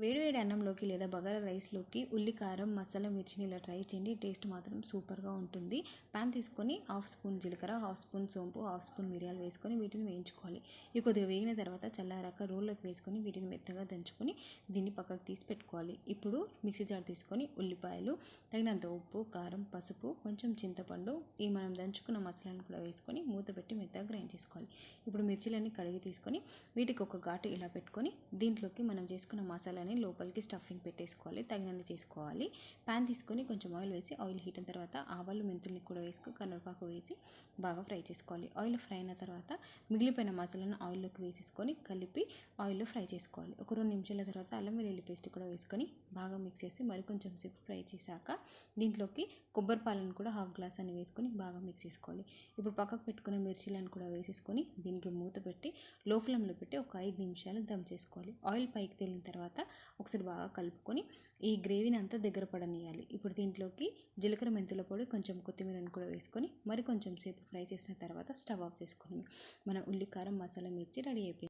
వేడివేడి అన్నంలోకి లేదా బగారా రైస్లోకి ఉల్లి కారం మసాలా మిర్చిని ఇలా ట్రై చేయండి. టేస్ట్ మాత్రం సూపర్గా ఉంటుంది. ప్యాన్ తీసుకొని హాఫ్ స్పూన్ జీలకర్ర, హాఫ్ స్పూన్ సోంపు, హాఫ్ స్పూన్ మిరియాలు వేసుకొని వీటిని వేయించుకోవాలి. ఇవి కొద్దిగా వేగిన తర్వాత చల్లారాక రోల్లోకి వేసుకొని వీటిని మెత్తగా దంచుకొని దీన్ని పక్కకు తీసి పెట్టుకోవాలి. ఇప్పుడు మిక్సీ జార్ తీసుకొని ఉల్లిపాయలు, తగినంత ఉప్పు, కారం, పసుపు, కొంచెం చింతపండు, ఈ మనం దంచుకున్న మసాలాను కూడా వేసుకొని మూత పెట్టి మెత్తగా గ్రైండ్ చేసుకోవాలి. ఇప్పుడు మిర్చిలన్నీ కడిగి తీసుకొని వీటికి ఒక ఘాటు ఇలా పెట్టుకొని దీంట్లోకి మనం చేసుకున్న మసాలాని లోపలికి స్టఫింగ్ పెట్టేసుకోవాలి. తగినన్ని చేసుకోవాలి. ప్యాన్ తీసుకొని కొంచెం ఆయిల్ వేసి ఆయిల్ హీట్ అయిన తర్వాత ఆవాలు మెంతుల్ని కూడా వేసుకొని కరివేపాకు వేసి బాగా ఫ్రై చేసుకోవాలి. ఆయిల్ ఫ్రై అయిన తర్వాత మిగిలిపోయిన మసాలాను ఆయిల్లోకి వేసేసుకొని కలిపి ఆయిల్లో ఫ్రై చేసుకోవాలి. ఒక 2 నిమిషాల తర్వాత అల్లం వెల్లుల్లి పేస్ట్ కూడా వేసుకొని బాగా మిక్స్ చేసి మరి కొంచెం సేపు ఫ్రై చేశాక దీంట్లోకి కొబ్బరి పాలను కూడా హాఫ్ గ్లాస్ అని వేసుకొని బాగా మిక్స్ చేసుకోవాలి. ఇప్పుడు పక్కకు పెట్టుకున్న మిర్చిలను కూడా వేసేసుకొని దీనికి మూత పెట్టి లో ఫ్లేమ్లో పెట్టి ఒక 5 నిమిషాలు దమ్ చేసుకోవాలి. ఆయిల్ పైకి తేలిన తర్వాత ఒకసారి బాగా కలుపుకొని ఈ గ్రేవీని అంతా దగ్గర పడనియాలి. ఇప్పుడు దీంట్లోకి జీలకర్ర మెంతుల పొడి, కొంచెం కొత్తిమీరని కూడా వేసుకొని మరి కొంచెం సేపు ఫ్రై చేసిన తర్వాత స్టవ్ ఆఫ్ చేసుకొని మన ఉల్లి కారం మసాలా మిర్చి రెడీ అయిపోయింది.